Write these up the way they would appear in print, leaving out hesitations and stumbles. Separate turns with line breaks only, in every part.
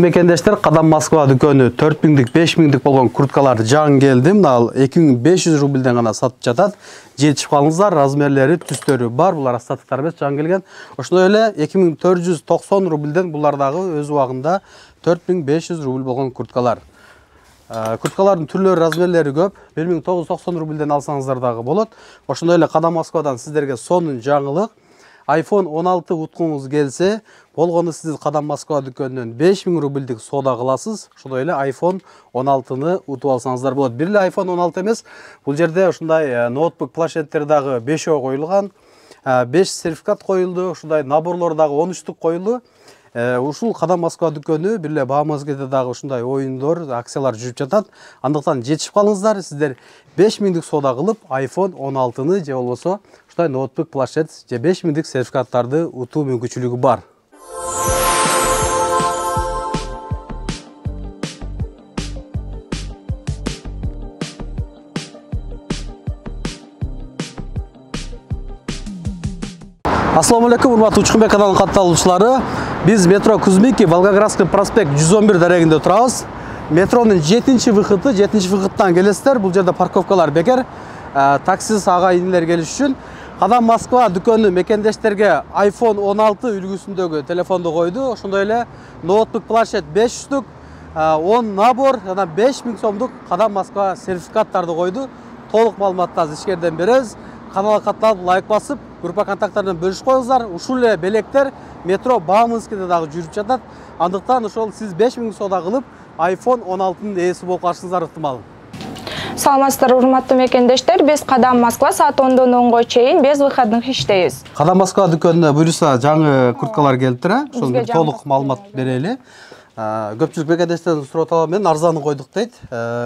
Mekендештер, Кадам Москва дүкөнү 4000-дик, 5000-дик болгон курткаларды жаңы келди. Мына 2500 рубльден гана сатып жатат. Жетишип калыңыздар, размерлери, түстөрү бар. Булар астаттыктар эмес, жаңы келген. Ошондой эле 2490 рубльден булар дагы өз убагында 4500 рубль болгон курткалар. Курткалардын түрлөрү, размерлери көп. 1990 рубльден алсаңыздар дагы болот. Ошондой эле Кадам Москвадан сиздерге сонун жаңылык iPhone 16 уткуңуз келсе, болгону сиз Кадам Москва дүкөнүнөн 5000 рубльдик соода кыласыз. Ошондой эле iPhone 16-ны утуп алсаңыздар болот. Бир эле iPhone 16 эмес, бул жерде ушундай ноутбук, планшеттер дагы 5 коюлган, 5 сертификат коюлду, ушундай наборлор дагы 13 штук коюлду. Ушул Кадам Москва дүкөнү бир эле Баа мезгилде дагы ушундай оюндар, акциялар жүрүп жатат. Андыктан жетишип калыңыздар, сиздер 5000дик соода кылып iPhone 16-ны же болбосо ушундай ноутбук, планшет же 5000дик сертификаттарды утуу мүмкүнчүлүгү бар. Ассаламу алейкум, урматтуу Учкунбек каналынын катталуучулары. Биз метро Кузьминки, Волгоградский проспект 111 дарегинде турабыз. Метронун 7-выходу, 7-выходтан келесиздер. Бул жерде парковкалар бекер. Таксист ага-инилер келиш үчүн. Кадам Москва дүкөнү мекендештерге iPhone 16 үлгүсүндөгү телефонду койду. Ошондой эле ноутбук, планшет 5 штук, 10 набор жана 5000 сомдук Кадам Москва сертификаттарды койду. Толук маалыматтарды ишкерден беребиз. Каналга катталып, лайк басып, группа контакттарынан бөлүшүп коюңуздар. Ушул эле белектер метро Баа мезгилде дагы жүрүп жатат. Андыктан ошол сиз 5000 соода кылып iPhone 16-нын ээси болуп калышыңыздар ыктымал.
Саламатсыздар, урматтуу мекендештер. Биз Кадам Москва саат 10-дон 10-го чейин без выходных иштейбиз.
Кадам Москва дүкөнүнө буюрса жаңы курткалар келиптир, ошол бир толук маалымат берели. Көпчүлүк мекендештерден сурап атабам, мен арзанын койдук дейт.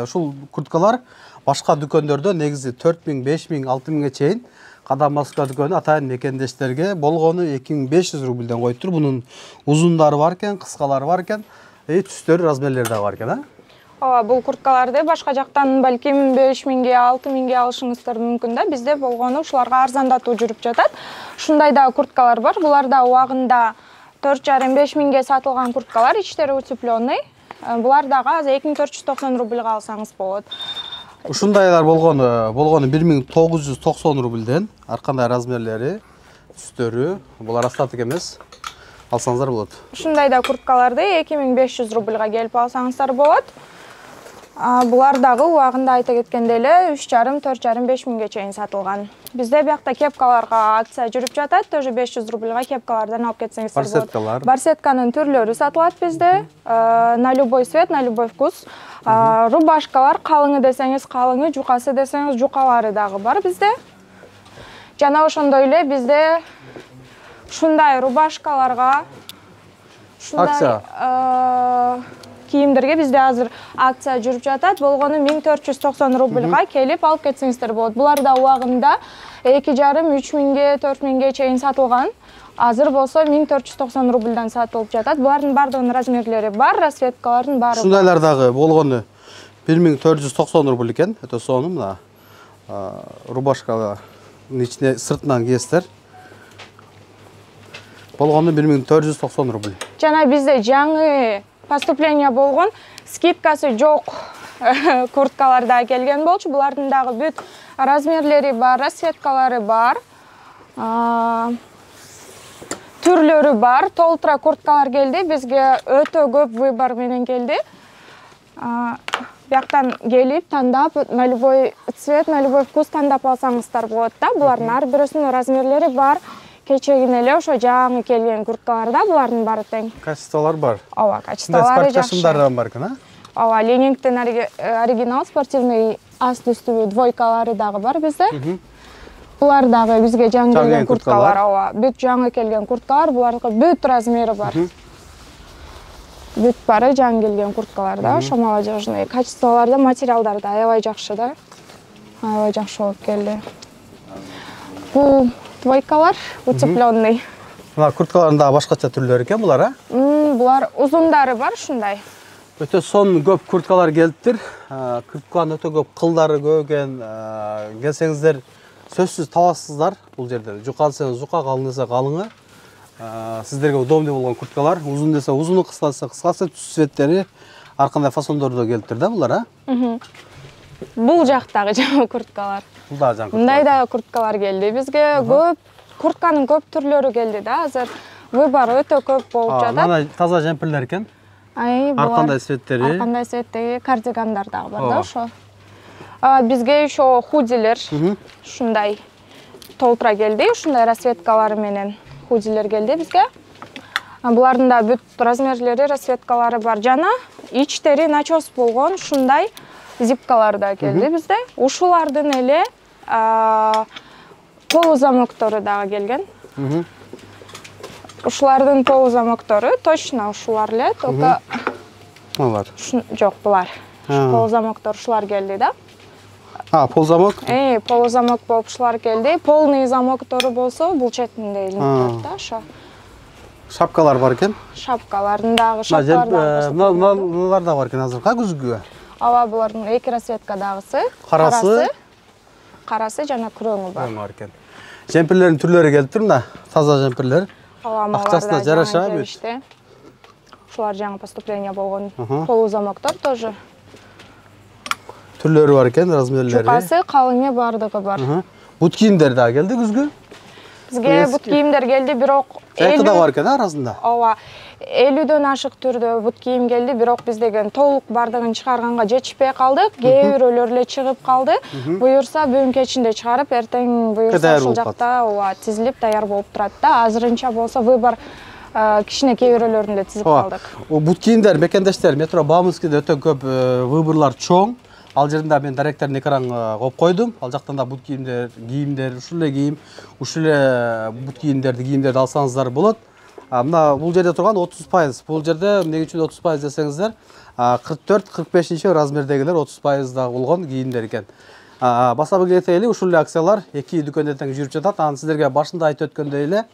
Ушул курткалар башка дүкөндөрдө негизи 4000, 5000, 6000ге чейин. Кадам Москва дүкөнү атайын мекендештерге болгону 2500 рубльден коюптур. Бунун узундары бар экен, кыскалары бар экен, түстөрү, размерлери да бар экен.
Ооба, бул курткаларды башка жактан балким 5000ге, 6000ге алышыңыздар мүмкүн да. Бизде болгону ушуларга арзандатуу жүрүп жатат. Ушундай да курткалар бар. Булар да убагында 4,5-5000ге сатылган курткалар, ичтери утепленный. Булар дагы азыр 2490 рубльга алсаңыз болот.
Ушундайлар болгону 1990 рубльден, ар кандай размерлери, түстөрү, булар астатык эмес, алсаңыздар болот.
Ушундай да курткаларды 2500 рубльга келип алсаңыздар болот. Булар дагы убагында айта кеткенде эле 3,5-4,5-5000ге чейин сатылган. Бизде биякта кепкаларга акция жүрүп жатат, тоже 500 рубльга кепкалардан алып кетсеңиздер болот.
Барсеткалар.
Барсетканын түрлөрү сатылат бизде, на любой цвет, на любой вкус. Рубашкалар, калыңы десеңиз калыңы, жукасы десеңиз жукалары дагы бар бизде. Жана ошондой эле бизде ушундай рубашкаларга, ушундай кийимдерге бизде азыр акция жүрүп жатат. Болгону 1490 рубльга келип алып кетсеңиздер болот. Булар да убагында 2,5-3000ге, 4000ге чейин сатылган. Азыр болсо 1490 рубльдан сатылып жатат. Булардын бардыгынын размерлери бар, расцветкалардын баары.
Ушундайлар дагы болгону 1490 рубль экен. Өтө сонун мына рубашкалардын ичине сыртынан кийесиздер. Болгону 1490 рубль.
Жана бизде жаңы поступление болгон, скидкасы жок курткалар да келген болчу. Булардын дагы бүт размерлери бар, расцветкалары бар. Түрлөрү бар, толтура курткалар келди. Бизге өтө көп выбор менен келди. Бияктан келип тандап, на любой цвет, на любой вкус тандап алсаңыздар болот да. Булардын ар бирөсүнүн размерлери бар. Кечегине эле ошо жаңы келген курткаларда булардын баары тең.
Качестволор бар.
Ооба, качестволору жакшы.
Спорт бар экен,
Ооба, Ленингтен оригинал спортивный аст үстү двойкалары дагы бар бизде. Булар дагы бизге жаңы келген курткалар, ооба. Бүт жаңы келген курткалар, булардын бүт размери бар. Бүт баары жаңы келген курткалар да, ошо молодежный. Качестволору да, материалдары да аябай жакшы да. Аябай жакшы болуп келди. Бул двойкалар утепленный.
Мына курткалардын дагы башкача түрлөрү экен булар,
Булар узундары бар ушундай.
Өтө сонун көп курткалар келиптир. Куртканын өтө көп кылдары көп экен. Келсеңиздер сөзсүз табасыздар бул жерде. Жука десеңиз жука, калың десе калыңы. сиздерге удобный болгон курткалар. Узун десе узуну, кыска десе кыскасы, түс цветтери ар кандай фасондордо келиптир да булар,
Бул жактагы жаңы курткалар.
Бул да жаңы.
Мындай да курткалар келди. Бизге көп куртканын көп түрлөрү келди да. Азыр выбор өтө көп болуп жатат.
Мына таза жемпирлер экен. Ар кандай цветтери.
Ар кандай цветтеги кардигандар дагы бар да ошо. Бизге еще худилер, ушундай толтура келди. Ушундай расцветкалары менен худилер келди бизге. Булардын да бүт размерлери, расцветкалары бар. Жана ичтери начос болгон ушундай зипкалар да келди бизде. Ушулардын эле полузамоктору дагы келген. Ушулардын полузамоктору точно ушулар эле, только жок, булар. Полузамоктор ушулар келди да.
Ползамок?
Полузамок болуп ушулар келди. Полный замоктору болсо бул четинде илинип турат да, ошо.
Шапкалар бар экен.
Шапкалардын дагы шапкалар.
Мыналар да бар экен азыркы күзгүгө.
Ооба, булардын эки расцветкадагысы, карасы жана күрөңү бар.
Бар экен. Жемпирлердин түрлөрү келиптир мына, таза жемпирлер.
Акчасына жараша бүт. Ушулар жаңы поступление болгон полузамоктор тоже.
Түрлөрү бар экен, размерлери.
Жукасы, калыңы бардыгы бар.
Бут кийимдер да келди күзгү.
Бизге бут кийимдер келди, бирок
да бар экен арасында.
Ооба, 50дөн ашык түрдө бут кийим келди, бирок биз деген толук бардыгын чыгарганга жетишпей калдык. Кээ бирөөлөр эле чыгып калды. Буюрса бүгүн кечинде чыгарып, эртең буюрса ошол жакта тизилип даяр болуп турат да. Азырынча болсо выбор кичине кээ бирөөлөрүн эле тизип калдык.
Бут кийимдер, мекендештер, метро Бауманскийде өтө көп выборлар чоң. Ал жеринде мен директордун экранга коюп койдум. Ал жактан да бут кийимдер, ушул эле кийим, ушул эле бут кийимдерди алсаңыздар болот. Мына бул жерде турган 30%. Бул жерде эмне үчүн 30% десеңиздер, 44-45 размердегилер 30% да болгон кийимдер экен. Басабы кетели ушул эле акциялар эки дүкөндө тең жүрүп жатат. Аны сиздерге башында айтып өткөндөй эле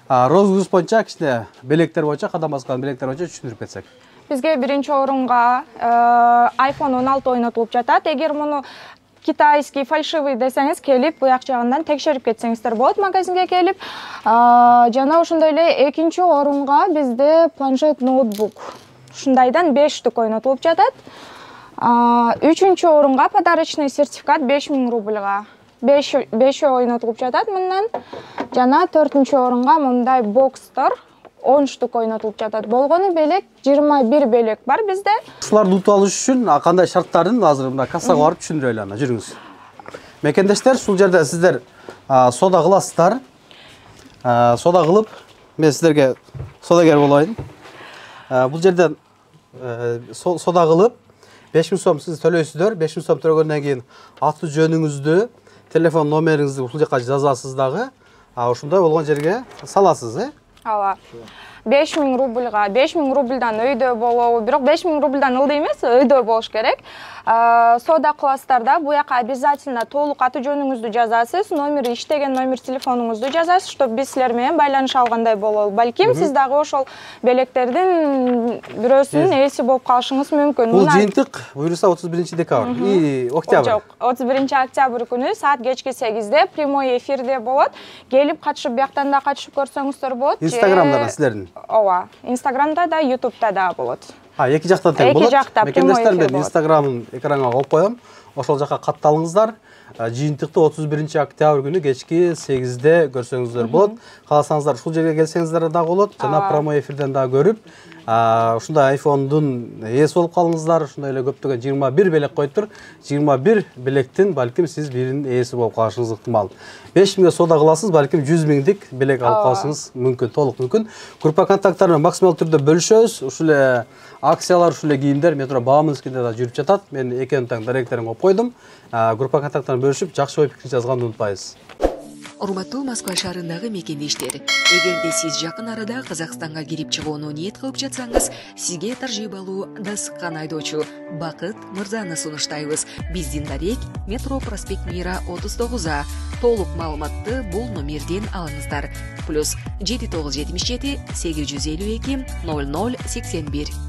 розыгрыш боюнча кичине белектер боюнча, кадам баскан белектер боюнча түшүндүрүп кетсек.
Бизге биринчи орунга iPhone 16 ойнотулуп жатат. Эгер муну китайский фальшивый десеңиз, келип буяк жагынан текшерип кетсеңиздер болот магазинге келип. Жана ошондой эле экинчи орунга бизде планшет ноутбук ушундайдан 5 штук ойнотулуп жатат. Үчүнчү орунга подарочный сертификат 5000 рубльга 5 ойнотулуп жатат мындан. Жана 4-чү орунга мындай бокстор 10 штук ойнотулуп жатат. Болгону белек 21 белек бар бизде.
Ушуларды утуп алыш үчүн кандай шарттарын азыр мына кассага барып түшүндүрөлү ана, жүрүңүз. Мекендештер, ушул жерде сиздер сода кыласыздар. Сода кылып, мен сиздерге содагер болоюн. Бул жерден сода кылып 5000 сом сиз төлөйсүздөр. 5000 сом төлөгөндөн кийин аты жөнүңүздү, телефон номериңизди ушул жака жазасыз дагы. Ушундай болгон жерге саласыз,
Ооба. 5000 рубльга, 5000 рубльдан өйдө болобу, бирок 5000 рубльдан ылдый эмес, өйдө болуш керек. Сода кыласыздар да, буяка обязательно толук аты жөнүңүздү жазасыз, номер иштеген номер телефонуңузду жазасыз, чтобы биз силер менен байланыша алгандай бололу. Балким сиз дагы ошол белектердин бирөөсүнүн ээси болуп калышыңыз мүмкүн.
Бул жыйынтык буюрса 31 декабрь и октябрь.
Жок, 31 октябрь күнү саат кечки 8-де прямой эфирде болот. Келип катышып, бияктан да катышып көрсөңүздөр болот.
Инстаграмда да силердин.
Ооба, Инстаграмда да, Ютубта да болот.
Эки жактан тең болот.
Эки жакта
Мекендештер мен Инстаграмын экранга коюп коем. Ошол жака катталыңыздар. Жыйынтыкты 31 октябрь күнү кечки 8-де көрсөңүздөр болот. Кааласаңыздар ушул жерге келсеңиздер дагы болот. Жана прямой эфирден дагы көрүп, ушундай iPhone'дун ээси болуп калыңыздар. Ушундай эле көптөгөн 21 белек коюптур. 21 белектин балким сиз биринин ээси болуп калышыңыз ыктымал. 5000 сода кыласыз, балким 100 000 белек алып калышыңыз мүмкүн, толук мүмкүн. Группа контакттары менен максимал түрдө бөлүшөбүз. Ушул эле акциялар, ушул эле кийимдер метро Бауманскийде да жүрүп жатат. Мен экенин тең директорун коюп койдум. Группа контакттарын бөлүшүп, жакшы ой пикир жазганды унутпайбыз.
Урматтуу Москва шаарындагы мекендештер, эгерде сиз жакын арада Казакстанга кирип чыгууну ниет кылып жатсаңыз, сизге таржибалуу дасыккан айдоочу Бакыт Мырзаны сунуштайбыз. Биздин дарек метро проспект Мира 39А. Толук маалыматты бул номерден алыңыздар. +7977 852 0081.